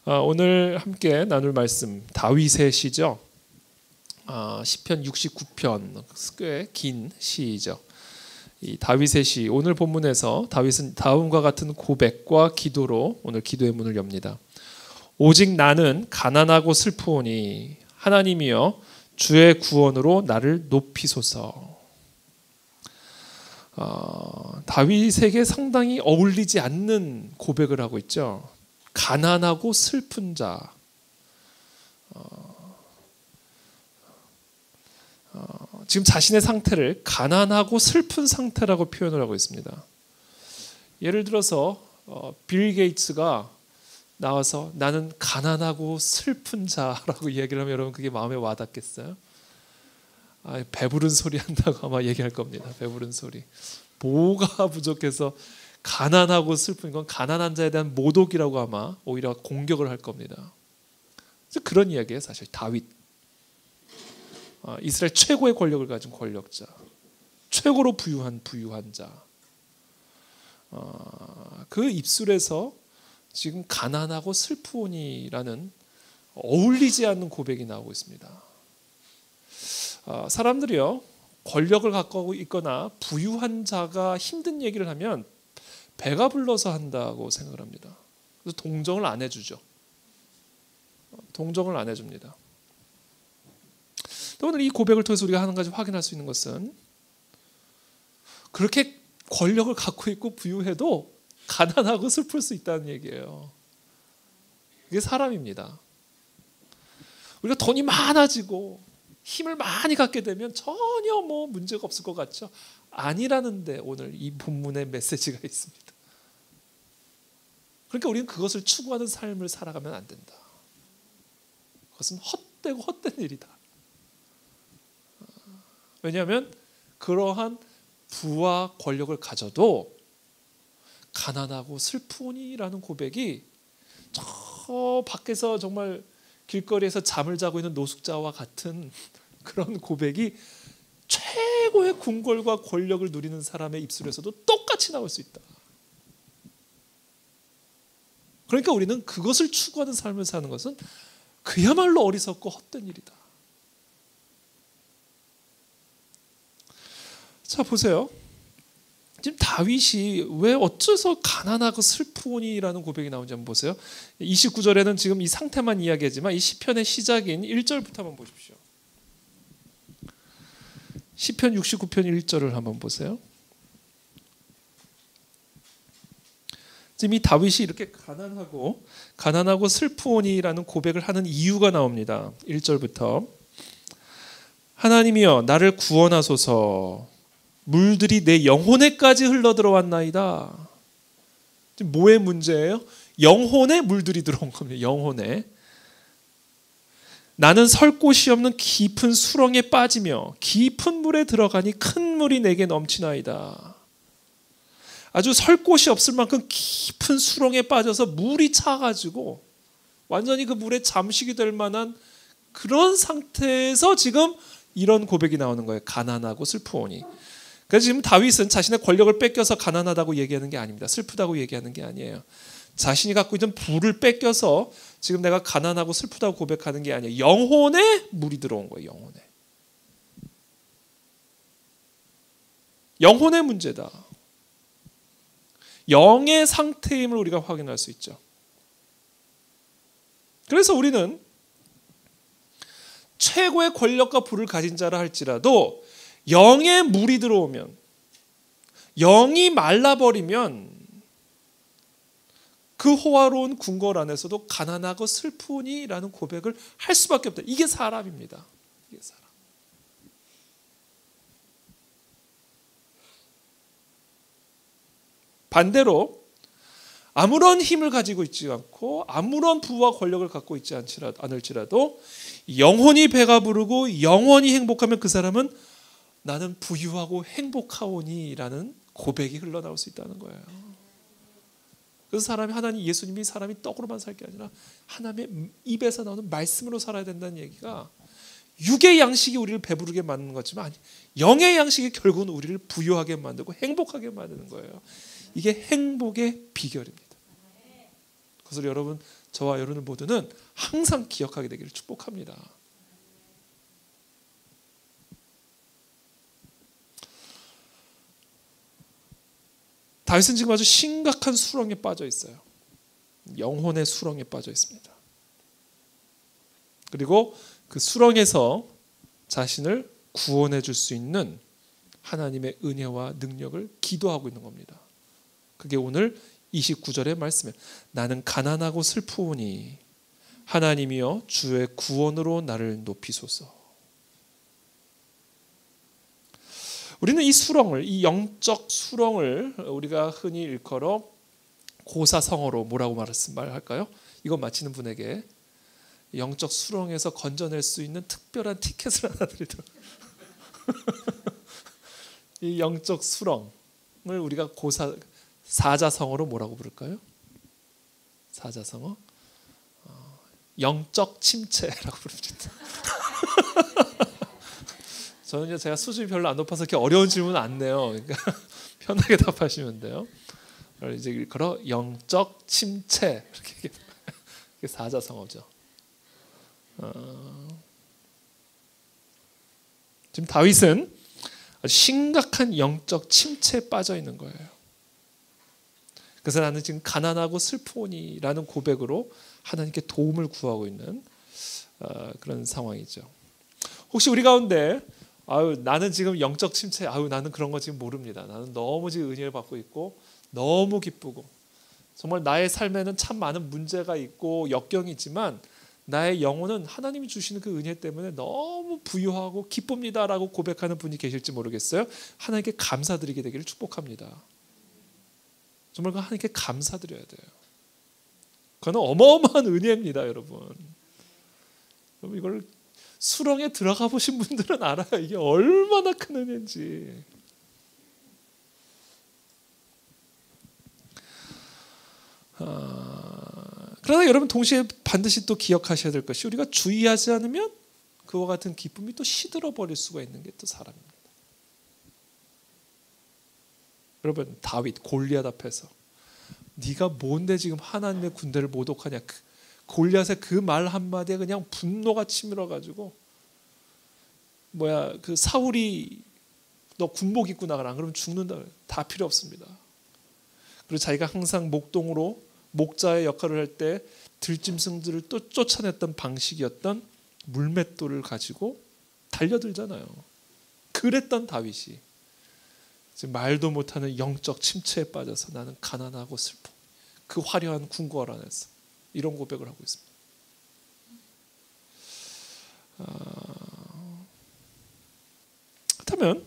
오늘 함께 나눌 말씀 다윗의 시죠. 시편 69편 꽤 긴 시이죠. 이 다윗의 시, 오늘 본문에서 다윗은 다음과 같은 고백과 기도로 오늘 기도의 문을 엽니다. 오직 나는 가난하고 슬프오니 하나님이여 주의 구원으로 나를 높이소서. 다윗에게 상당히 어울리지 않는 고백을 하고 있죠. 가난하고 슬픈 자. 지금 자신의 상태를 가난하고 슬픈 상태라고 표현을 하고 있습니다. 예를 들어서 빌 게이츠가 나와서 나는 가난하고 슬픈 자라고 얘기를 하면 여러분 그게 마음에 와닿겠어요? 배부른 소리 한다고 아마 얘기할 겁니다. 배부른 소리. 뭐가 부족해서 가난하고 슬픈 건 가난한 자에 대한 모독이라고 아마 오히려 공격을 할 겁니다. 그런 이야기예요. 사실 다윗. 이스라엘 최고의 권력을 가진 권력자, 최고로 부유한 자. 그 입술에서 지금 가난하고 슬프오니라는 어울리지 않는 고백이 나오고 있습니다. 사람들이요, 권력을 갖고 있거나 부유한 자가 힘든 얘기를 하면 배가 불러서 한다고 생각을 합니다. 그래서 동정을 안 해주죠. 동정을 안 해줍니다. 오늘 이 고백을 통해서 우리가 한 가지 확인할 수 있는 것은 그렇게 권력을 갖고 있고 부유해도 가난하고 슬플 수 있다는 얘기예요. 이게 사람입니다. 우리가 돈이 많아지고 힘을 많이 갖게 되면 전혀 문제가 없을 것 같죠? 아니라는데 오늘 이 본문의 메시지가 있습니다. 그러니까 우리는 그것을 추구하는 삶을 살아가면 안 된다. 그것은 헛되고 헛된 일이다. 왜냐하면 그러한 부와 권력을 가져도 가난하고 슬프니라는 고백이 저 밖에서 정말 길거리에서 잠을 자고 있는 노숙자와 같은 그런 고백이 최고의 궁궐과 권력을 누리는 사람의 입술에서도 똑같이 나올 수 있다. 그러니까 우리는 그것을 추구하는 삶을 사는 것은 그야말로 어리석고 헛된 일이다. 자, 보세요. 지금 다윗이 왜 어째서 가난하고 슬프오니라는 고백이 나오는지 한번 보세요. 29절에는 지금 이 상태만 이야기하지만 이 시편의 시작인 1절부터 한번 보십시오. 시편 69편 1절을 한번 보세요. 지금 이 다윗이 이렇게 가난하고 슬프오니라는 고백을 하는 이유가 나옵니다. 1절부터 하나님이여 나를 구원하소서. 물들이 내 영혼에까지 흘러들어왔나이다. 지금 뭐의 문제예요? 영혼에 물들이 들어온 겁니다. 영혼에. 나는 설 곳이 없는 깊은 수렁에 빠지며 깊은 물에 들어가니 큰 물이 내게 넘치나이다. 아주 설 곳이 없을 만큼 깊은 수렁에 빠져서 물이 차가지고 완전히 그 물에 잠식이 될 만한 그런 상태에서 지금 이런 고백이 나오는 거예요. 가난하고 슬프오니. 그래서 지금 다윗은 자신의 권력을 뺏겨서 가난하다고 얘기하는 게 아닙니다. 슬프다고 얘기하는 게 아니에요. 자신이 갖고 있는 부를 뺏겨서 지금 내가 가난하고 슬프다고 고백하는 게 아니에요. 영혼에 물이 들어온 거예요. 영혼에. 영혼의 문제다. 영의 상태임을 우리가 확인할 수 있죠. 그래서 우리는 최고의 권력과 부를 가진 자라 할지라도 영에 물이 들어오면, 영이 말라버리면 그 호화로운 궁궐 안에서도 가난하고 슬프니라는 고백을 할 수밖에 없다. 이게 사람입니다. 이게 사람. 반대로 아무런 힘을 가지고 있지 않고 아무런 부와 권력을 갖고 있지 않을지라도 영혼이 배가 부르고 영원히 행복하면 그 사람은 나는 부유하고 행복하오니라는 고백이 흘러나올 수 있다는 거예요. 그래서 하나님 예수님이 사람이 떡으로만 살 게 아니라 하나님의 입에서 나오는 말씀으로 살아야 된다는 얘기가 육의 양식이 우리를 배부르게 만드는 것지만 영의 양식이 결국은 우리를 부유하게 만들고 행복하게 만드는 거예요. 이게 행복의 비결입니다. 그래서 여러분 저와 여러분 모두는 항상 기억하게 되기를 축복합니다. 다윗은 지금 아주 심각한 수렁에 빠져 있어요. 영혼의 수렁에 빠져 있습니다. 그리고 그 수렁에서 자신을 구원해 줄 수 있는 하나님의 은혜와 능력을 기도하고 있는 겁니다. 그게 오늘 29절의 말씀이에요. 나는 가난하고 슬프오니 하나님이여 주의 구원으로 나를 높이소서. 우리는 이 수렁을, 이 영적 수렁을 우리가 흔히 일컬어 고사성어로 뭐라고 말할까요? 이거 마치는 분에게 영적 수렁에서 건져낼 수 있는 특별한 티켓을 하나 드리도록. 이 영적 수렁을 우리가 사자성어로 뭐라고 부를까요? 사자성어? 영적 침체라고 부릅니다. 저는요, 제가 수준이 별로 안 높아서 이렇게 어려운 질문 안 내요. 그러니까 편하게 답하시면 돼요. 이제 일컬어 영적 침체, 이렇게 사자성어죠. 지금 다윗은 아주 심각한 영적 침체에 빠져 있는 거예요. 그래서 나는 지금 가난하고 슬프오니라는 고백으로 하나님께 도움을 구하고 있는 그런 상황이죠. 혹시 우리 가운데 나는 지금 영적 침체, 나는 그런 거 지금 모릅니다. 나는 너무 지금 은혜를 받고 있고 너무 기쁘고 정말 나의 삶에는 참 많은 문제가 있고 역경이 있지만 나의 영혼은 하나님이 주시는 그 은혜 때문에 너무 부유하고 기쁩니다라고 고백하는 분이 계실지 모르겠어요. 하나님께 감사드리게 되기를 축복합니다. 정말 그 하나님께 감사드려야 돼요. 그건 어마어마한 은혜입니다, 여러분. 여러분 이걸 수렁에 들어가 보신 분들은 알아요. 이게 얼마나 큰 은혜인지. 그러나 여러분 동시에 반드시 또 기억하셔야 될 것이 우리가 주의하지 않으면 그와 같은 기쁨이 또 시들어 버릴 수가 있는 게 또 사람입니다. 여러분 다윗 골리앗 앞에서 네가 뭔데 지금 하나님의 군대를 모독하냐, 골리앗의 그 말 한마디에 그냥 분노가 치밀어 가지고 그 사울이 너 군복 입고 나가라 안 그러면 죽는다. 다 필요 없습니다. 그리고 자기가 항상 목동으로 목자의 역할을 할 때 들짐승들을 또 쫓아냈던 방식이었던 물맷돌을 가지고 달려들잖아요. 그랬던 다윗이 지금 말도 못하는 영적 침체에 빠져서 나는 가난하고 슬퍼. 그 화려한 궁궐 안에서 이런 고백을 하고 있습니다. 그렇다면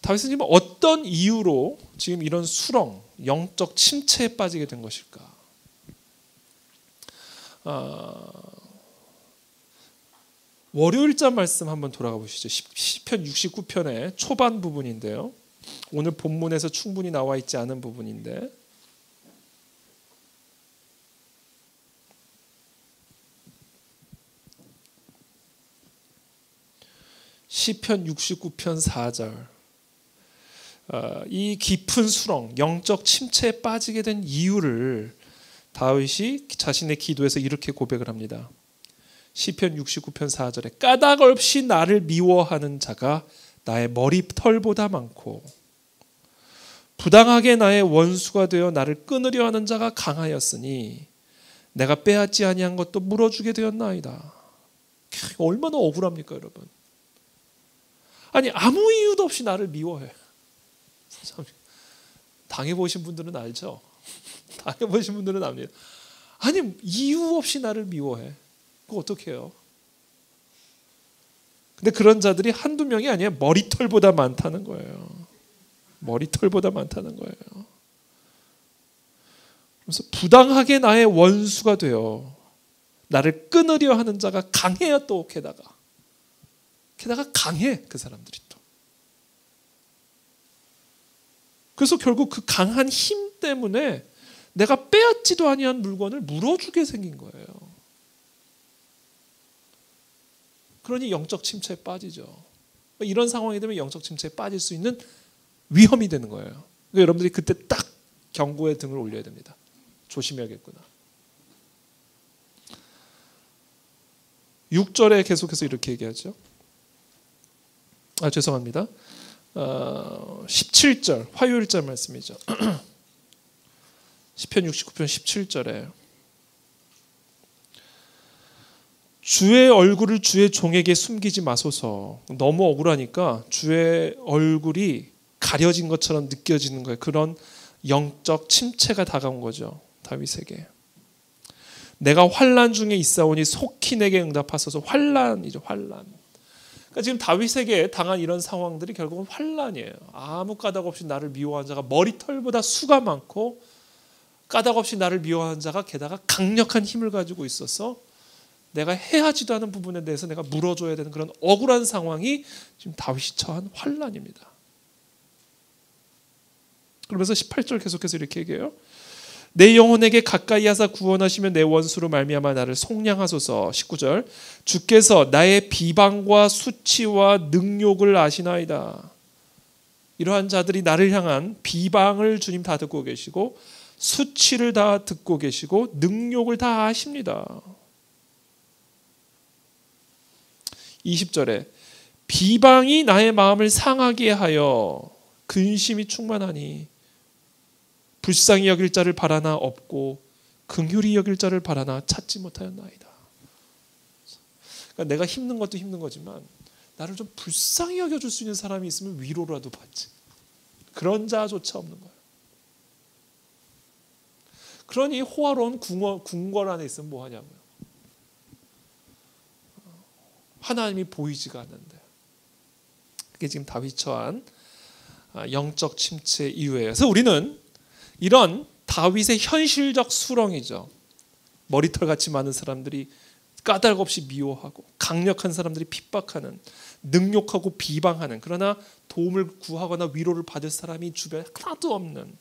다윗은 지금 어떤 이유로 지금 이런 수렁, 영적 침체에 빠지게 된 것일까? 월요일자 말씀 한번 돌아가 보시죠. 시편 69편의 초반 부분인데요. 오늘 본문에서 충분히 나와 있지 않은 부분인데 시편 69편 4절 이 깊은 수렁, 영적 침체에 빠지게 된 이유를 다윗이 자신의 기도에서 이렇게 고백을 합니다. 시편 69편 4절에 까닭 없이 나를 미워하는 자가 나의 머리털보다 많고 부당하게 나의 원수가 되어 나를 끊으려 하는 자가 강하였으니 내가 빼앗지 아니한 것도 물어주게 되었나이다. 얼마나 억울합니까, 여러분? 아니 아무 이유도 없이 나를 미워해. 당해보신 분들은 알죠? 당해보신 분들은 압니다. 아니 이유 없이 나를 미워해. 그거 어떻게 해요? 근데 그런 자들이 한두 명이 아니에요. 머리털보다 많다는 거예요. 머리털보다 많다는 거예요. 그래서 부당하게 나의 원수가 되어 나를 끊으려 하는 자가 강해야 또 게다가 강해 그 사람들이 또. 그래서 결국 그 강한 힘 때문에 내가 빼앗지도 아니한 물건을 물어주게 생긴 거예요. 그러니 영적 침체에 빠지죠. 이런 상황이 되면 영적 침체에 빠질 수 있는 위험이 되는 거예요. 그러니까 여러분들이 그때 딱 경고의 등을 올려야 됩니다. 조심해야겠구나. 6절에 계속해서 이렇게 얘기하죠. 죄송합니다. 17절 화요일절 말씀이죠. 시편 69편 17절에 주의 얼굴을 주의 종에게 숨기지 마소서. 너무 억울하니까 주의 얼굴이 가려진 것처럼 느껴지는 거예요. 그런 영적 침체가 다가온 거죠. 다윗에게. 내가 환난 중에 있사오니 속히 내게 응답하소서. 환난이죠. 환난. 그러니까 지금 다윗에게 당한 이런 상황들이 결국은 환난이에요. 아무 까닭 없이 나를 미워한 자가 머리털보다 수가 많고 까닭 없이 나를 미워한 자가 게다가 강력한 힘을 가지고 있어서 내가 해하지도 않은 부분에 대해서 내가 물어줘야 되는 그런 억울한 상황이 지금 다윗이 처한 환난입니다. 그러면서 18절 계속해서 이렇게 얘기해요. 내 영혼에게 가까이 하사 구원하시며 내 원수로 말미암아 나를 속량하소서. 19절 주께서 나의 비방과 수치와 능욕을 아시나이다. 이러한 자들이 나를 향한 비방을 주님 다 듣고 계시고 수치를 다 듣고 계시고 능욕을 다 아십니다. 20절에 비방이 나의 마음을 상하게 하여 근심이 충만하니 불쌍히 여길 자를 바라나 없고 긍휼히 여길 자를 바라나 찾지 못하였나이다. 그러니까 내가 힘든 것도 힘든 거지만 나를 좀 불쌍히 여겨줄 수 있는 사람이 있으면 위로라도 받지. 그런 자조차 없는 거예요. 그러니 호화로운 궁궐 안에 있으면 뭐 하냐고요. 하나님이 보이지가 않는데. 그게 지금 다윗이 처한 영적 침체 이후예요. 그래서 우리는 이런 다윗의 현실적 수렁이죠. 머리털같이 많은 사람들이 까닭 없이 미워하고 강력한 사람들이 핍박하는 능욕하고 비방하는 그러나 도움을 구하거나 위로를 받을 사람이 주변에 하나도 없는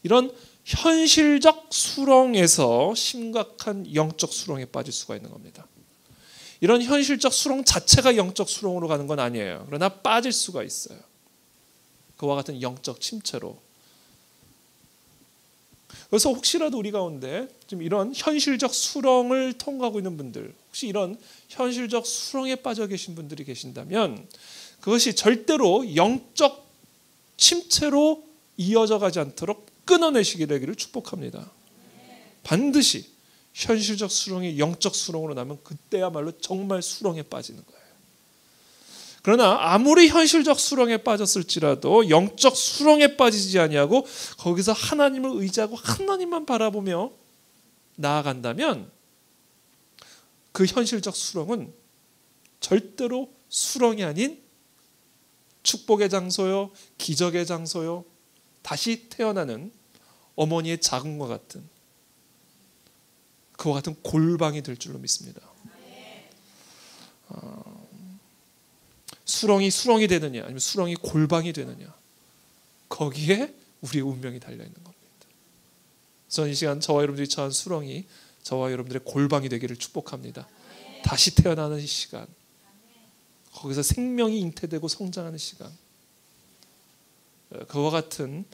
이런 현실적 수렁에서 심각한 영적 수렁에 빠질 수가 있는 겁니다. 이런 현실적 수렁 자체가 영적 수렁으로 가는 건 아니에요. 그러나 빠질 수가 있어요. 그와 같은 영적 침체로. 그래서 혹시라도 우리 가운데 지금 이런 현실적 수렁을 통과하고 있는 분들, 혹시 이런 현실적 수렁에 빠져 계신 분들이 계신다면 그것이 절대로 영적 침체로 이어져 가지 않도록 끊어내시게 되기를 축복합니다. 반드시 현실적 수렁이 영적 수렁으로 나면 그때야말로 정말 수렁에 빠지는 거예요. 그러나 아무리 현실적 수렁에 빠졌을지라도 영적 수렁에 빠지지 아니하고 거기서 하나님을 의지하고 하나님만 바라보며 나아간다면 그 현실적 수렁은 절대로 수렁이 아닌 축복의 장소요, 기적의 장소요, 다시 태어나는 어머니의 자궁과 같은 그와 같은 골방이 될 줄로 믿습니다. 수렁이 되느냐 아니면 수렁이 골방이 되느냐, 거기에 우리의 운명이 달려있는 겁니다. 저는 이 시간 저와 여러분들이 처한 수렁이 저와 여러분들의 골방이 되기를 축복합니다. 다시 태어나는 이 시간, 거기서 생명이 잉태되고 성장하는 시간, 그와 같은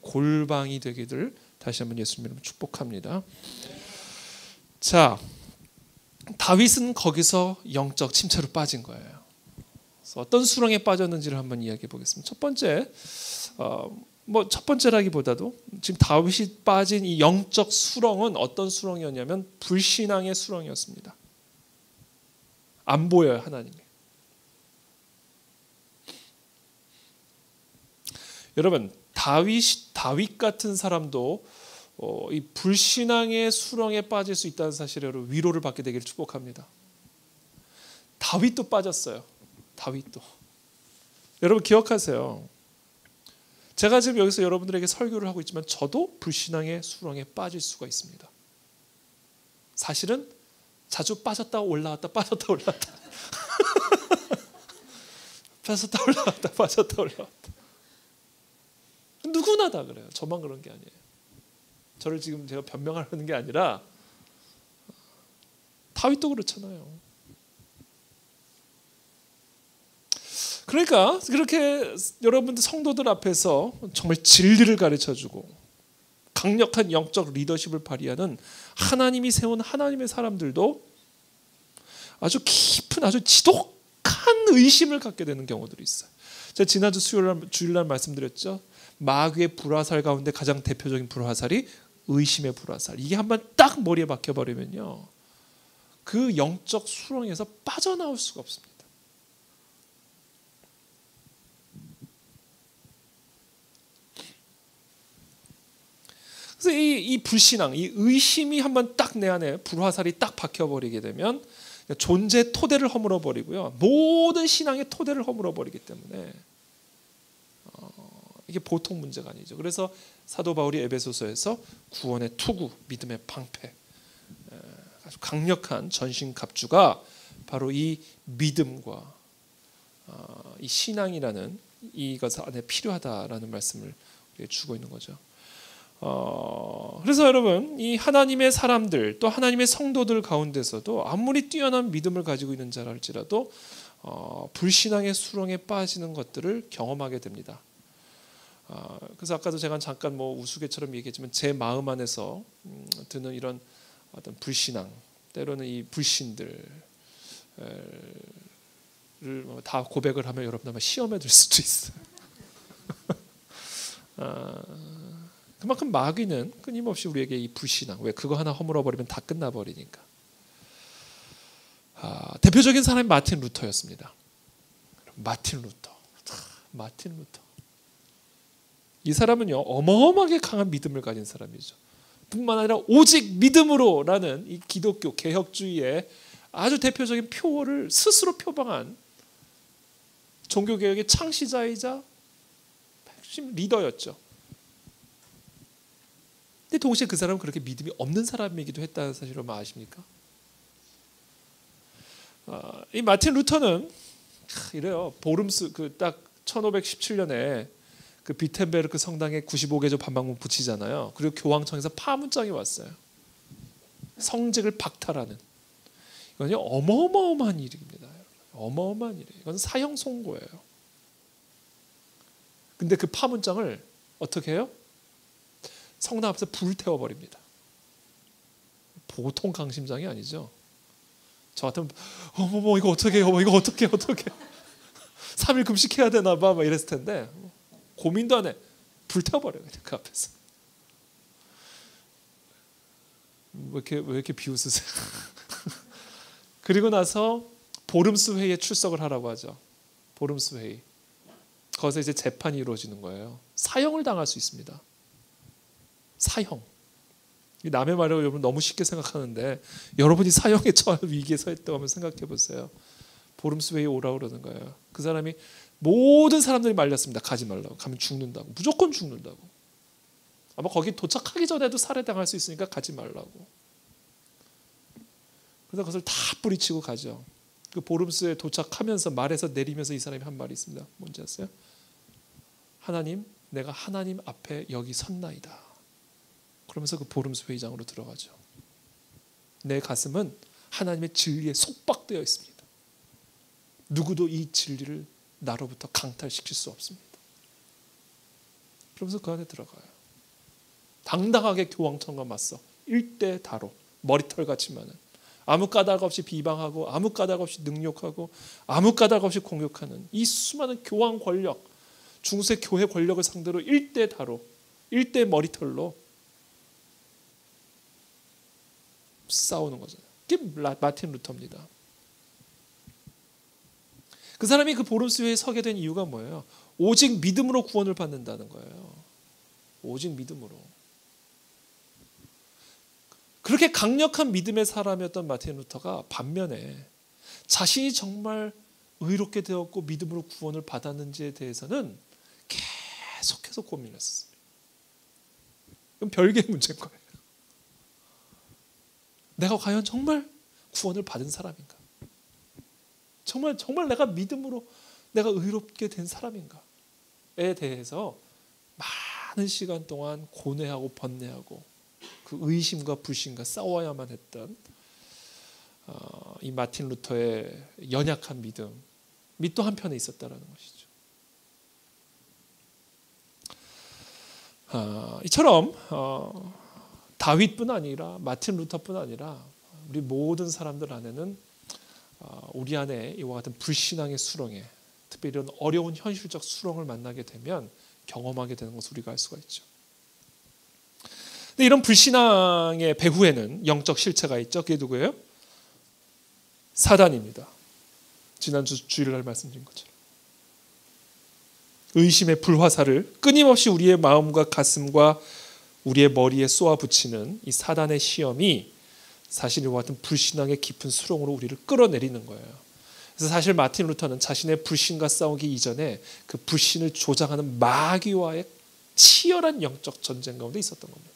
골방이 되기를 다시 한번 예수님 이름으로 축복합니다. 자, 다윗은 거기서 영적 침체로 빠진 거예요. 어떤 수렁에 빠졌는지를 한번 이야기해 보겠습니다. 첫 번째, 첫 번째라기보다도 지금 다윗이 빠진 이 영적 수렁은 어떤 수렁이었냐면 불신앙의 수렁이었습니다. 안 보여요, 하나님이. 여러분, 다윗 같은 사람도 이 불신앙의 수렁에 빠질 수 있다는 사실을 위로를 받게 되기를 축복합니다. 다윗도 빠졌어요. 다윗도. 여러분 기억하세요. 제가 지금 여기서 여러분들에게 설교를 하고 있지만 저도 불신앙의 수렁에 빠질 수가 있습니다. 사실은 자주 빠졌다 올라왔다 빠졌다 올라왔다 빠졌다 올라왔다 빠졌다 올라왔다. 누구나 다 그래요. 저만 그런 게 아니에요. 저를 지금 제가 변명하는 게 아니라 다윗도 그렇잖아요. 그러니까 그렇게 여러분들 성도들 앞에서 정말 진리를 가르쳐주고 강력한 영적 리더십을 발휘하는 하나님이 세운 하나님의 사람들도 아주 깊은 아주 지독한 의심을 갖게 되는 경우들이 있어요. 제가 지난주 주일날 말씀드렸죠. 마귀의 불화살 가운데 가장 대표적인 불화살이 의심의 불화살. 이게 한번 딱 머리에 박혀버리면요, 그 영적 수렁에서 빠져나올 수가 없습니다. 그래서 이 불신앙, 이 의심이 한번 딱 내 안에 불화살이 딱 박혀버리게 되면 존재 토대를 허물어 버리고요, 모든 신앙의 토대를 허물어 버리기 때문에 이게 보통 문제가 아니죠. 그래서 사도 바울이 에베소서에서 구원의 투구, 믿음의 방패, 아주 강력한 전신 갑주가 바로 이 믿음과 이 신앙이라는 이것 안에 필요하다라는 말씀을 주고 있는 거죠. 그래서 여러분, 이 하나님의 사람들 또 하나님의 성도들 가운데서도 아무리 뛰어난 믿음을 가지고 있는 자라 할지라도 불신앙의 수렁에 빠지는 것들을 경험하게 됩니다. 그래서 아까도 제가 잠깐 우스갯처럼 얘기했지만 제 마음 안에서 드는 이런 어떤 불신앙, 때로는 이 불신들을 다 고백을 하면 여러분 아마 시험에 들 수도 있어요. 그만큼 마귀는 끊임없이 우리에게 이 불신앙, 왜 그거 하나 허물어버리면 다 끝나버리니까. 대표적인 사람이 마틴 루터였습니다. 마틴 루터. 이 사람은요, 어마어마하게 강한 믿음을 가진 사람이죠. 뿐만 아니라 오직 믿음으로라는 이 기독교 개혁주의의 아주 대표적인 표어를 스스로 표방한 종교개혁의 창시자이자 핵심 리더였죠. 근데 동시에 그 사람은 그렇게 믿음이 없는 사람이기도 했다는 사실을 아십니까? 이 마틴 루터는 이래요. 보름스 딱 1517년에 그 비텐베르크 성당에 95개조 반박문 붙이잖아요. 그리고 교황청에서 파문장이 왔어요. 성직을 박탈하는. 이건요, 어마어마한 일입니다. 어마어마한 일이에요. 이건 사형 선고예요. 근데 그 파문장을 어떻게 해요? 성당 앞에서 불태워 버립니다. 보통 강심장이 아니죠. 저 같으면 이거 어떻게 해요? 이거 어떻게 3일 금식해야 되나 봐 막 이랬을 텐데 고민도 안 해. 불태워 버려요. 그 앞에서. 왜 이렇게 비웃으세요? 그리고 나서 보름스 회의에 출석을 하라고 하죠. 보름스 회의. 거기서 이제 재판이 이루어지는 거예요. 사형을 당할 수 있습니다. 사형. 남의 말을 여러분 너무 쉽게 생각하는데 여러분이 사형에 처한 위기에 서 있다고 하면 생각해 보세요. 보름스 회의에 오라고 그러는 거예요. 그 사람이 모든 사람들이 말렸습니다. 가지 말라고. 가면 죽는다고. 무조건 죽는다고. 아마 거기 도착하기 전에도 살해당할 수 있으니까 가지 말라고. 그래서 그것을 다 뿌리치고 가죠. 그 보름스에 도착하면서 말에서 내리면서 이 사람이 한 말이 있습니다. 뭔지 아세요? 하나님, 내가 하나님 앞에 여기 섰나이다. 그러면서 그 보름스 회의장으로 들어가죠. 내 가슴은 하나님의 진리에 속박되어 있습니다. 누구도 이 진리를 나로부터 강탈시킬 수 없습니다. 그러면서 그 안에 들어가요. 당당하게 교황청과 맞서 일대다로 머리털같이만은 아무 까닭 없이 비방하고 아무 까닭 없이 능욕하고 아무 까닭 없이 공격하는 이 수많은 교황 권력, 중세 교회 권력을 상대로 일대다로 일대 머리털로 싸우는 거잖아요. 그게 마틴 루터입니다. 그 사람이 그 보름스 회의에 서게 된 이유가 뭐예요? 오직 믿음으로 구원을 받는다는 거예요. 오직 믿음으로. 그렇게 강력한 믿음의 사람이었던 마틴 루터가 반면에 자신이 정말 의롭게 되었고 믿음으로 구원을 받았는지에 대해서는 계속해서 고민했어요. 그럼 별개의 문제인 거예요. 내가 과연 정말 구원을 받은 사람인가? 정말 내가 믿음으로 내가 의롭게 된 사람인가에 대해서 많은 시간 동안 고뇌하고 번뇌하고 그 의심과 불신과 싸워야만 했던 이 마틴 루터의 연약한 믿음이 또 한편에 있었다는 것이죠. 이처럼 다윗뿐 아니라 마틴 루터뿐 아니라 우리 모든 사람들 안에는 우리 안에 이와 같은 불신앙의 수렁에, 특별히 이런 어려운 현실적 수렁을 만나게 되면 경험하게 되는 것을 우리가 알 수가 있죠. 근데 이런 불신앙의 배후에는 영적 실체가 있죠. 그게 누구예요? 사단입니다. 지난주 주일날 말씀드린 것처럼 의심의 불화살을 끊임없이 우리의 마음과 가슴과 우리의 머리에 쏘아붙이는 이 사단의 시험이 사실 이와 같은 불신앙의 깊은 수렁으로 우리를 끌어내리는 거예요. 그래서 사실 마틴 루터는 자신의 불신과 싸우기 이전에 그 불신을 조장하는 마귀와의 치열한 영적 전쟁 가운데 있었던 겁니다.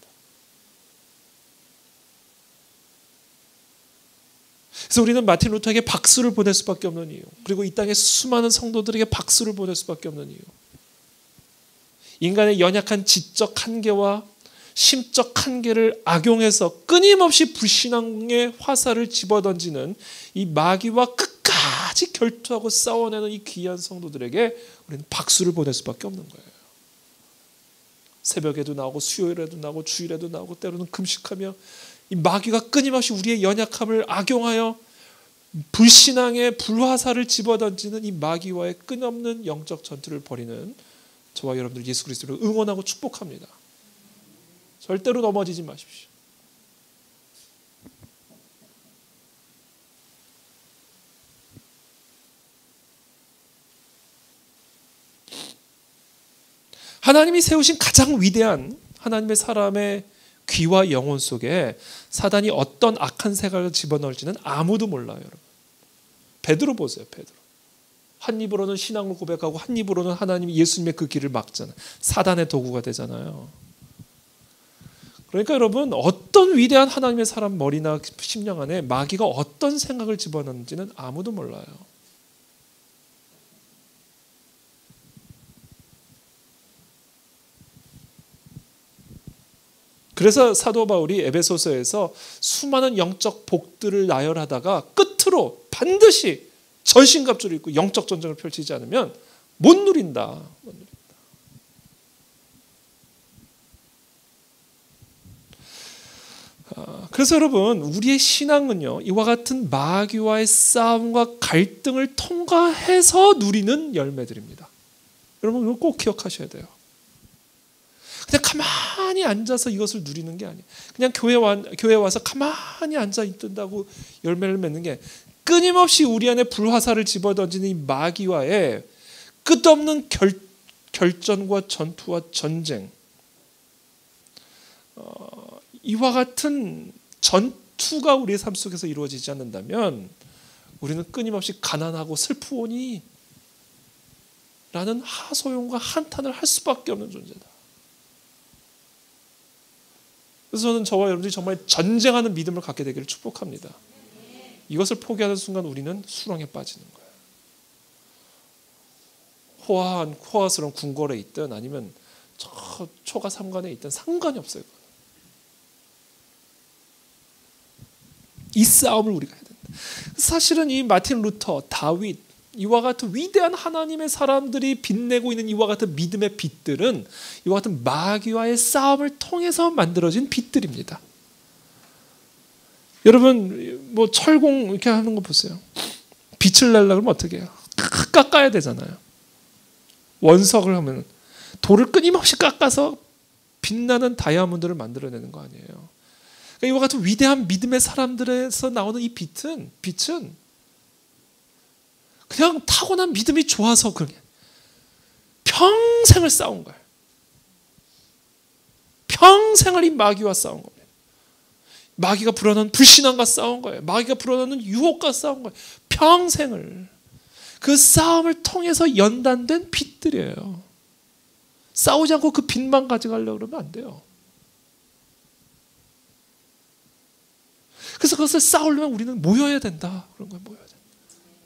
그래서 우리는 마틴 루터에게 박수를 보낼 수밖에 없는 이유, 그리고 이 땅의 수많은 성도들에게 박수를 보낼 수밖에 없는 이유, 인간의 연약한 지적 한계와 심적 한계를 악용해서 끊임없이 불신앙의 화살을 집어던지는 이 마귀와 끝까지 결투하고 싸워내는 이 귀한 성도들에게 우리는 박수를 보낼 수밖에 없는 거예요. 새벽에도 나오고 수요일에도 나오고 주일에도 나오고 때로는 금식하며 이 마귀가 끊임없이 우리의 연약함을 악용하여 불신앙의 불화살을 집어던지는 이 마귀와의 끊임없는 영적 전투를 벌이는 저와 여러분들 예수 그리스도를 응원하고 축복합니다. 절대로 넘어지지 마십시오. 하나님이 세우신 가장 위대한 하나님의 사람의 귀와 영혼 속에 사단이 어떤 악한 생각을 집어넣을지는 아무도 몰라요. 여러분. 베드로 보세요. 베드로. 한 입으로는 신앙을 고백하고 한 입으로는 하나님 예수님의 그 길을 막잖아요. 사단의 도구가 되잖아요. 그러니까 여러분, 어떤 위대한 하나님의 사람 머리나 심령 안에 마귀가 어떤 생각을 집어넣는지는 아무도 몰라요. 그래서 사도 바울이 에베소서에서 수많은 영적 복들을 나열하다가 끝으로 반드시 전신갑주를 입고 영적 전쟁을 펼치지 않으면 못 누린다. 그래서 여러분, 우리의 신앙은요, 이와 같은 마귀와의 싸움과 갈등을 통과해서 누리는 열매들입니다. 여러분, 이걸 꼭 기억하셔야 돼요. 그냥 가만히 앉아서 이것을 누리는 게 아니에요. 그냥 교회 와서 가만히 앉아 있는다고 열매를 맺는 게, 끊임없이 우리 안에 불화살을 집어던지는 이 마귀와의 끝없는 결전과 전투와 전쟁, 이와 같은 전투가 우리의 삶 속에서 이루어지지 않는다면 우리는 끊임없이 가난하고 슬프오니 라는 하소연과 한탄을 할 수밖에 없는 존재다. 그래서 저는 저와 여러분들이 정말 전쟁하는 믿음을 갖게 되기를 축복합니다. 이것을 포기하는 순간 우리는 수렁에 빠지는 거예요. 호화스러운 궁궐에 있든 아니면 저 초가 삼관에 있든 상관이 없어요. 이 싸움을 우리가 해야 된다. 사실은 이 마틴 루터, 다윗, 이와 같은 위대한 하나님의 사람들이 빛내고 있는 이와 같은 믿음의 빛들은 이와 같은 마귀와의 싸움을 통해서 만들어진 빛들입니다. 여러분, 뭐 철공 이렇게 하는 거 보세요. 빛을 내려고 하면 어떻게 해요? 깎아야 되잖아요. 원석을 하면 돌을 끊임없이 깎아서 빛나는 다이아몬드를 만들어내는 거 아니에요. 그러니까 이와 같은 위대한 믿음의 사람들에서 나오는 이 빛은 그냥 타고난 믿음이 좋아서 그런 게 평생을 싸운 거예요. 평생을 이 마귀와 싸운 겁니다. 마귀가 불어넣는 불신앙과 싸운 거예요. 마귀가 불어넣는 유혹과 싸운 거예요. 평생을. 그 싸움을 통해서 연단된 빛들이에요. 싸우지 않고 그 빛만 가져가려고 그러면 안 돼요. 그래서 그것을 싸우려면 우리는 모여야 된다. 그런 거예요. 모여야 된다.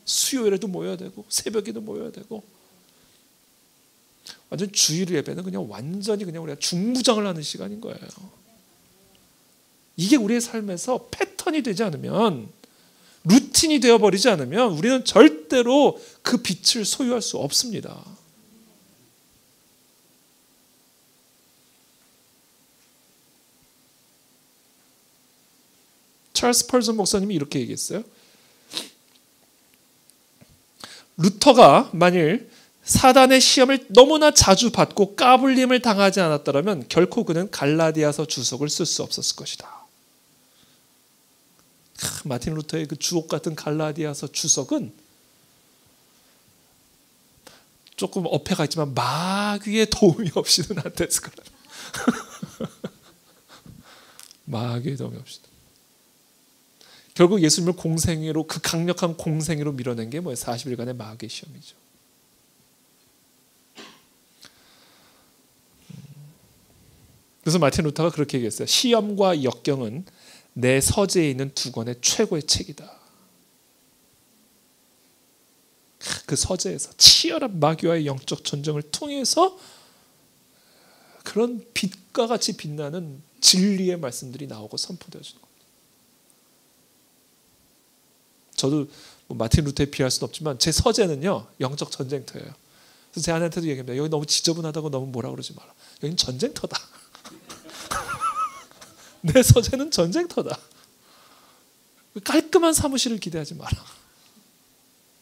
수요일에도 모여야 되고 새벽에도 모여야 되고, 완전 주일 예배는 그냥 완전히 그냥 우리가 중무장을 하는 시간인 거예요. 이게 우리의 삶에서 패턴이 되지 않으면, 루틴이 되어버리지 않으면 우리는 절대로 그 빛을 소유할 수 없습니다. 찰스 펄슨 목사님이 이렇게 얘기했어요. 루터가 만일 사단의 시험을 너무나 자주 받고 까불림을 당하지 않았더라면 결코 그는 갈라디아서 주석을 쓸 수 없었을 것이다. 마틴 루터의 그 주옥 같은 갈라디아서 주석은 조금 어폐가 있지만 마귀의 도움이 없이는 안 됐을 거라. 마귀의 도움이 없이는. 결국 예수님을 공생애로, 그 강력한 공생애로 밀어낸 게 뭐예요? 40일간의 마귀의 시험이죠. 그래서 마틴 루터가 그렇게 얘기했어요. 시험과 역경은 내 서재에 있는 두 권의 최고의 책이다. 그 서재에서 치열한 마귀와의 영적 전쟁을 통해서 그런 빛과 같이 빛나는 진리의 말씀들이 나오고 선포되어지는 겁니다. 저도 뭐 마틴 루터에 비할 수는 없지만 제 서재는요, 영적 전쟁터예요. 그래서 제 아내한테도 얘기합니다. 여기 너무 지저분하다고 너무 뭐라 그러지 마라. 여기는 전쟁터다. 내 서재는 전쟁터다. 깔끔한 사무실을 기대하지 마라.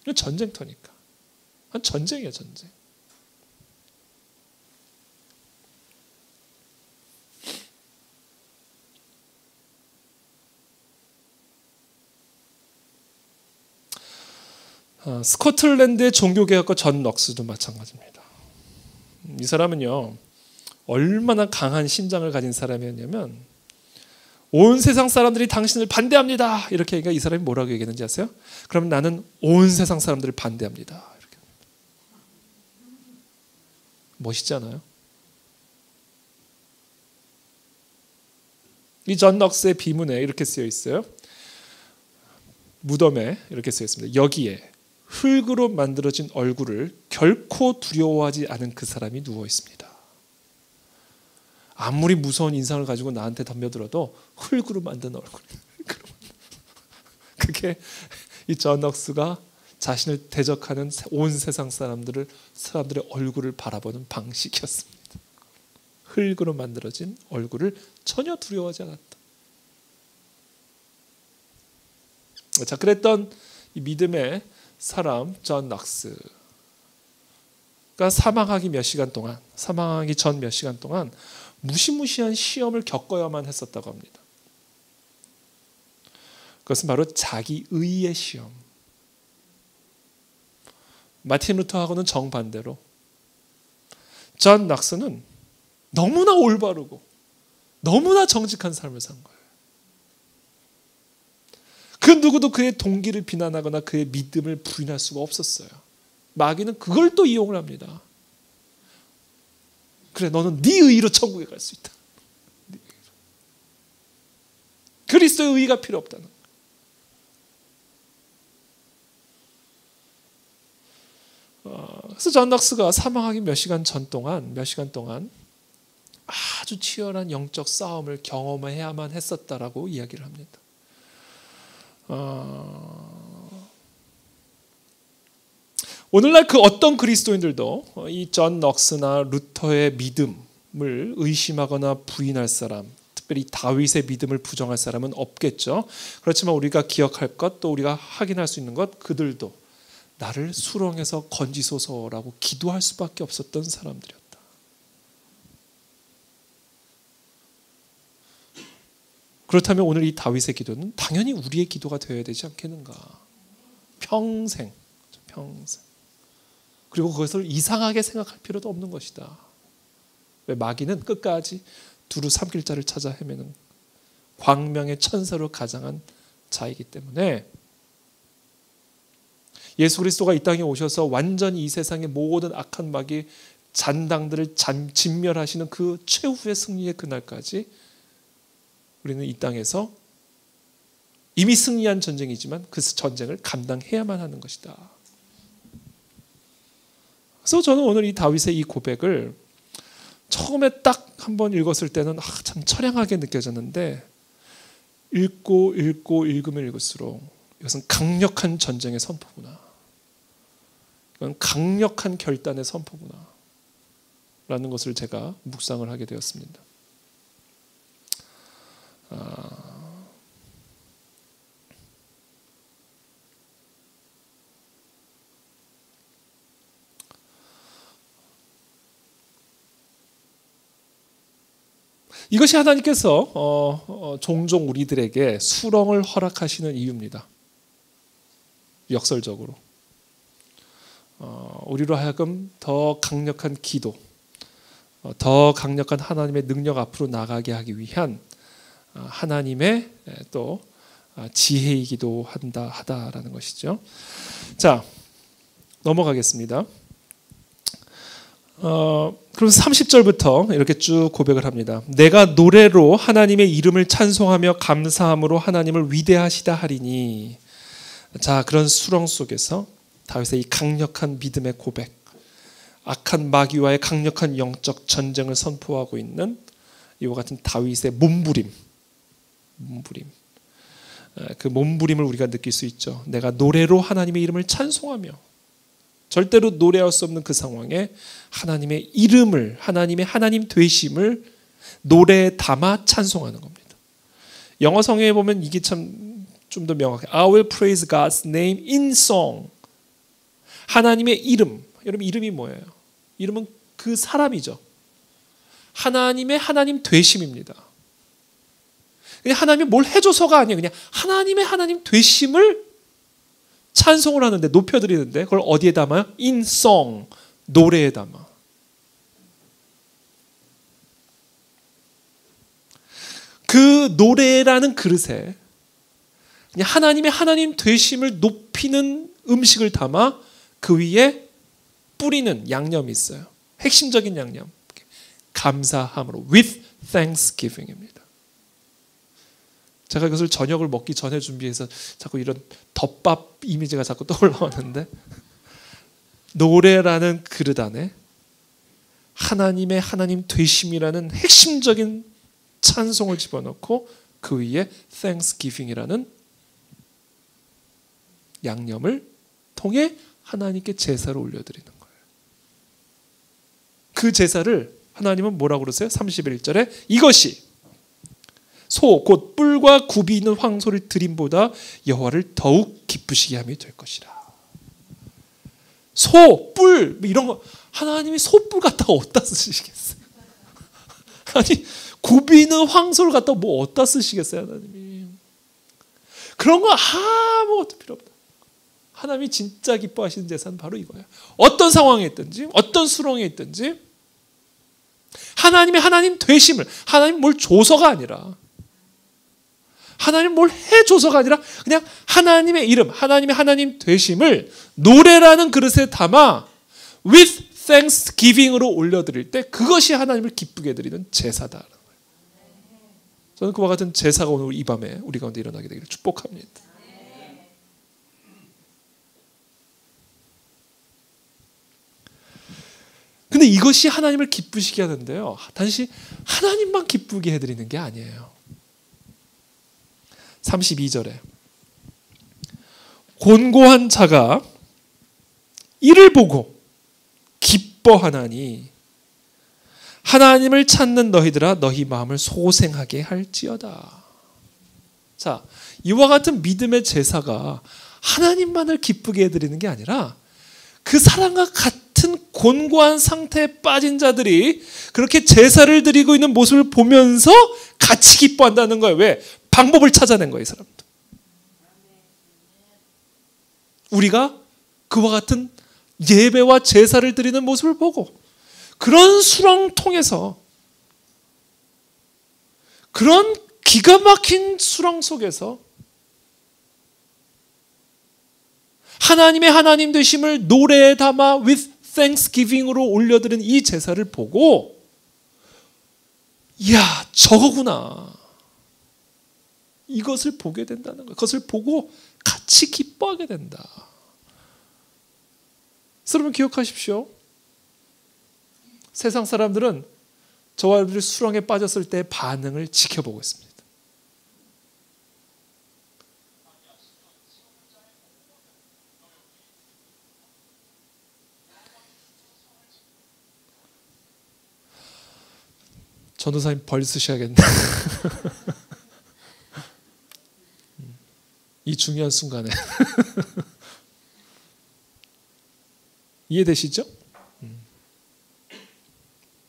이건 전쟁터니까. 전쟁이야, 전쟁. 스코틀랜드의 종교개혁가 존 넉스도 마찬가지입니다. 이 사람은요, 얼마나 강한 심장을 가진 사람이었냐면 온 세상 사람들이 당신을 반대합니다. 이렇게 하니까 이 사람이 뭐라고 얘기했는지 아세요? 그럼 나는 온 세상 사람들을 반대합니다. 이렇게. 멋있지 않아요? 이 존 넉스의 비문에 이렇게 쓰여 있어요. 무덤에 이렇게 쓰여 있습니다. 여기에 흙으로 만들어진 얼굴을 결코 두려워하지 않은 그 사람이 누워 있습니다. 아무리 무서운 인상을 가지고 나한테 덤벼들어도 흙으로 만든 얼굴. 그게 이 존 넉스가 자신을 대적하는 온 세상 사람들의 얼굴을 바라보는 방식이었습니다. 흙으로 만들어진 얼굴을 전혀 두려워하지 않았다. 자, 그랬던 이 믿음의 사람 존 넉스가 사망하기 전 몇 시간 동안 무시무시한 시험을 겪어야만 했었다고 합니다. 그것은 바로 자기 의의 시험. 마틴 루터하고는 정반대로 존 넉스는 너무나 올바르고 너무나 정직한 삶을 산 거예요. 그 누구도 그의 동기를 비난하거나 그의 믿음을 부인할 수가 없었어요. 마귀는 그걸 또 이용을 합니다. 그래, 너는 네 의로 천국에 갈 수 있다. 그리스도의 의가 필요 없다는 거예요. 그래서 존 넉스가 사망하기 몇 시간 동안 아주 치열한 영적 싸움을 경험해야만 했었다라고 이야기를 합니다. 오늘날 그 어떤 그리스도인들도 이 존 넉스나 루터의 믿음을 의심하거나 부인할 사람, 특별히 다윗의 믿음을 부정할 사람은 없겠죠. 그렇지만 우리가 기억할 것, 또 우리가 확인할 수 있는 것, 그들도 나를 수렁에서 건지소서라고 기도할 수밖에 없었던 사람들이었다. 그렇다면 오늘 이 다윗의 기도는 당연히 우리의 기도가 되어야 되지 않겠는가. 평생. 그리고 그것을 이상하게 생각할 필요도 없는 것이다. 왜? 마귀는 끝까지 두루 삼킬 자를 찾아 헤매는 광명의 천사로 가장한 자이기 때문에 예수 그리스도가 이 땅에 오셔서 완전히 이 세상의 모든 악한 마귀 잔당들을 진멸하시는 그 최후의 승리의 그날까지 우리는 이 땅에서 이미 승리한 전쟁이지만 그 전쟁을 감당해야만 하는 것이다. 그래서 저는 오늘 이 다윗의 이 고백을 처음에 딱 한번 읽었을 때는 참 처량하게 느껴졌는데 읽으면 읽을수록 이것은 강력한 전쟁의 선포구나. 이건 강력한 결단의 선포구나. 라는 것을 제가 묵상을 하게 되었습니다. 이것이 하나님께서 종종 우리들에게 수렁을 허락하시는 이유입니다. 역설적으로 우리로 하여금 더 강력한 기도, 더 강력한 하나님의 능력 앞으로 나가게 하기 위한 하나님의 또 지혜이기도 하다라는 것이죠. 자, 넘어가겠습니다. 그럼 30절부터 이렇게 쭉 고백을 합니다. 내가 노래로 하나님의 이름을 찬송하며 감사함으로 하나님을 위대하시다 하리니. 자, 그런 수렁 속에서 다윗의 이 강력한 믿음의 고백, 악한 마귀와의 강력한 영적 전쟁을 선포하고 있는 이와 같은 다윗의 몸부림, 그 몸부림을 우리가 느낄 수 있죠. 내가 노래로 하나님의 이름을 찬송하며, 절대로 노래할 수 없는 그 상황에 하나님의 이름을, 하나님의 하나님 되심을 노래에 담아 찬송하는 겁니다. 영어 성경에 보면 이게 참 좀 더 명확해. I will praise God's name in song. 하나님의 이름. 여러분, 이름이 뭐예요? 이름은 그 사람이죠. 하나님의 하나님 되심입니다. 그냥 하나님이 뭘 해줘서가 아니에요. 그냥 하나님의 하나님 되심을 찬송을 하는데, 높여드리는데, 그걸 어디에 담아요? In song, 노래에 담아. 그 노래라는 그릇에 그냥 하나님의 하나님 되심을 높이는 음식을 담아 그 위에 뿌리는 양념이 있어요. 핵심적인 양념. 감사함으로, with thanksgiving입니다. 제가 이것을 저녁을 먹기 전에 준비해서 자꾸 이런 덮밥 이미지가 자꾸 떠올라오는데, 노래라는 그릇 안에 하나님의 하나님 되심이라는 핵심적인 찬송을 집어넣고 그 위에 thanksgiving이라는 양념을 통해 하나님께 제사를 올려드리는 거예요. 그 제사를 하나님은 뭐라고 그러세요? 31절에 이것이 소 곧 뿔과 굽이 있는 황소를 드림보다 여호와를 더욱 기쁘시게 함이 될 것이라. 소, 뿔 이런 거 하나님이 소뿔 갖다가 어디다 쓰시겠어요? 아니 굽이 있는 황소를 갖다가 뭐 어디다 쓰시겠어요? 하나님이 그런 거 아무것도 필요 없다. 하나님이 진짜 기뻐하시는 제사는 바로 이거예요. 어떤 상황에 있든지 어떤 수렁에 있든지 하나님의 하나님 되심을, 하나님 뭘 줘서가 아니라, 하나님 뭘 해줘서가 아니라 그냥 하나님의 이름, 하나님의 하나님 되심을 노래라는 그릇에 담아 with thanksgiving으로 올려드릴 때 그것이 하나님을 기쁘게 드리는 제사다. 저는 그와 같은 제사가 오늘 이 밤에 우리 가운데 일어나게 되기를 축복합니다. 근데 이것이 하나님을 기쁘시게 하는데요, 단지 하나님만 기쁘게 해드리는 게 아니에요. 32절에 곤고한 자가 이를 보고 기뻐하나니 하나님을 찾는 너희들아 너희 마음을 소생하게 할지어다. 자, 이와 같은 믿음의 제사가 하나님만을 기쁘게 해드리는 게 아니라 그 사람과 같은 곤고한 상태에 빠진 자들이 그렇게 제사를 드리고 있는 모습을 보면서 같이 기뻐한다는 거예요. 왜? 방법을 찾아낸 거예요, 이 사람도. 우리가 그와 같은 예배와 제사를 드리는 모습을 보고 그런 수렁 통해서, 그런 기가 막힌 수렁 속에서 하나님의 하나님 되심을 노래에 담아 with thanksgiving으로 올려드린 이 제사를 보고, 이야 저거구나, 이것을 보게 된다는 거예요. 그것을 보고 같이 기뻐하게 된다. 여러분 기억하십시오. 세상 사람들은 저와 여러분들이 수렁에 빠졌을 때 반응을 지켜보고 있습니다. 전도사님 벌 쓰셔야겠네. 이 중요한 순간에 이해되시죠?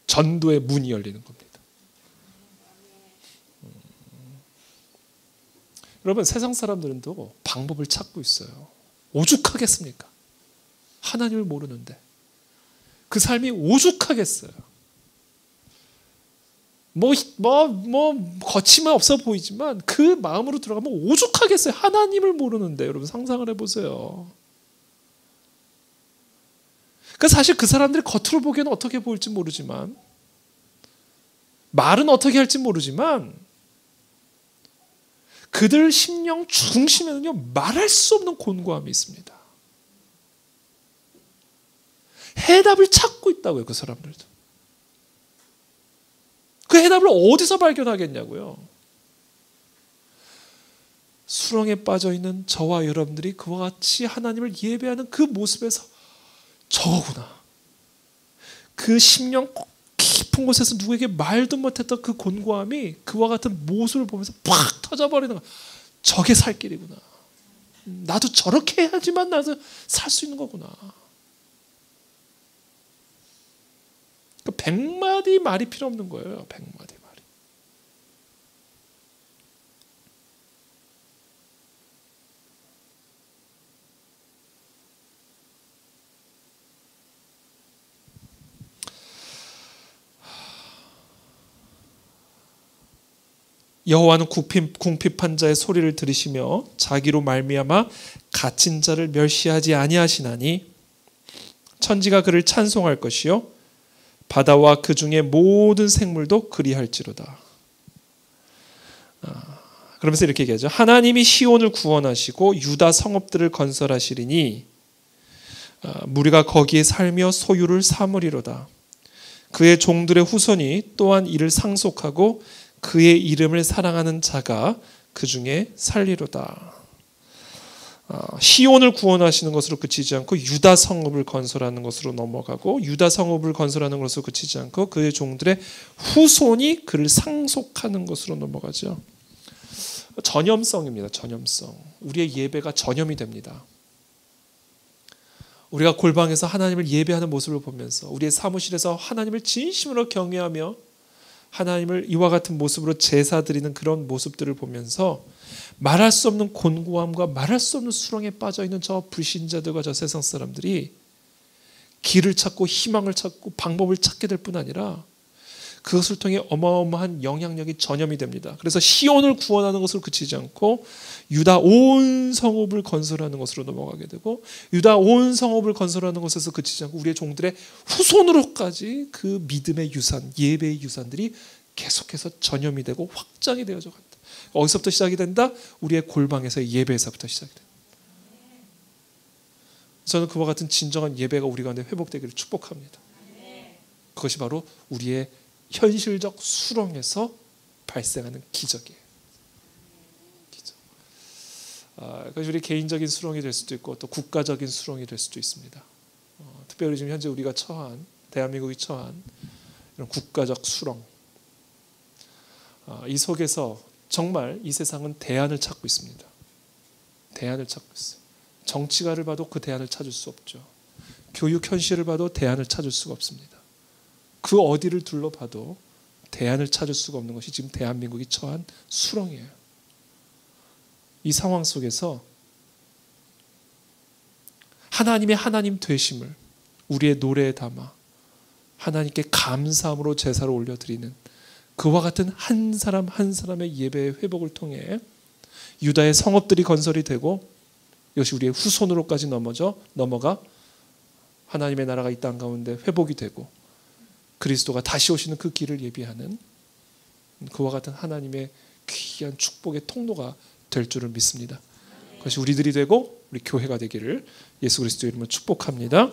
전도의 문이 열리는 겁니다. 여러분 세상 사람들은도 방법을 찾고 있어요. 오죽하겠습니까? 하나님을 모르는데 그 삶이 오죽하겠어요. 거침은 없어 보이지만 그 마음으로 들어가면 오죽하겠어요. 하나님을 모르는데 여러분 상상을 해보세요. 그러니까 사실 그 사람들이 겉으로 보기에는 어떻게 보일지 모르지만 말은 어떻게 할지 모르지만 그들 심령 중심에는요 말할 수 없는 곤고함이 있습니다. 해답을 찾고 있다고요. 그 사람들도. 그 해답을 어디서 발견하겠냐고요. 수렁에 빠져있는 저와 여러분들이 그와 같이 하나님을 예배하는 그 모습에서 저거구나. 그 심령 깊은 곳에서 누구에게 말도 못했던 그 곤고함이 그와 같은 모습을 보면서 팍 터져버리는 거야. 저게 살 길이구나. 나도 저렇게 해야지만 나도 살 수 있는 거구나. 100마디 말이 필요 없는 거예요. 100마디 말이. 여호와는 궁핍한 자의 소리를 들으시며 자기로 말미암아 갇힌 자를 멸시하지 아니하시나니 천지가 그를 찬송할 것이요 바다와 그 중에 모든 생물도 그리할지로다. 그러면서 이렇게 얘기하죠. 하나님이 시온을 구원하시고 유다 성읍들을 건설하시리니 무리가 거기에 살며 소유를 삼으리로다. 그의 종들의 후손이 또한 이를 상속하고 그의 이름을 사랑하는 자가 그 중에 살리로다. 시온을 구원하시는 것으로 그치지 않고 유다 성읍을 건설하는 것으로 넘어가고 유다 성읍을 건설하는 것으로 그치지 않고 그의 종들의 후손이 그를 상속하는 것으로 넘어가죠. 전염성입니다. 전염성. 우리의 예배가 전염이 됩니다. 우리가 골방에서 하나님을 예배하는 모습을 보면서 우리의 사무실에서 하나님을 진심으로 경외하며 하나님을 이와 같은 모습으로 제사 드리는 그런 모습들을 보면서 말할 수 없는 곤고함과 말할 수 없는 수렁에 빠져있는 저 불신자들과 저 세상 사람들이 길을 찾고 희망을 찾고 방법을 찾게 될 뿐 아니라 그것을 통해 어마어마한 영향력이 전염이 됩니다. 그래서 시온을 구원하는 것으로 그치지 않고 유다 온 성읍을 건설하는 것으로 넘어가게 되고 유다 온 성읍을 건설하는 것에서 그치지 않고 우리의 종들의 후손으로까지 그 믿음의 유산, 예배의 유산들이 계속해서 전염이 되고 확장이 되어져 간다. 어디서부터 시작이 된다? 우리의 골방에서의 예배에서부터 시작이 된다. 저는 그와 같은 진정한 예배가 우리 가운데 회복되기를 축복합니다. 그것이 바로 우리의 현실적 수렁에서 발생하는 기적이에요. 기적. 그것이 우리 개인적인 수렁이 될 수도 있고 또 국가적인 수렁이 될 수도 있습니다. 특별히 지금 현재 우리가 처한 대한민국이 처한 이런 국가적 수렁. 이 속에서 정말 이 세상은 대안을 찾고 있습니다. 대안을 찾고 있어요. 정치가를 봐도 그 대안을 찾을 수 없죠. 교육 현실을 봐도 대안을 찾을 수가 없습니다. 그 어디를 둘러봐도 대안을 찾을 수가 없는 것이 지금 대한민국이 처한 수렁이에요. 이 상황 속에서 하나님의 하나님 되심을 우리의 노래에 담아 하나님께 감사함으로 제사를 올려드리는 그와 같은 한 사람 한 사람의 예배의 회복을 통해 유다의 성읍들이 건설이 되고 이것이 우리의 후손으로까지 넘어가 하나님의 나라가 이 땅 가운데 회복이 되고 그리스도가 다시 오시는 그 길을 예비하는 그와 같은 하나님의 귀한 축복의 통로가 될 줄을 믿습니다. 그것이 우리들이 되고 우리 교회가 되기를 예수 그리스도의 이름으로 축복합니다.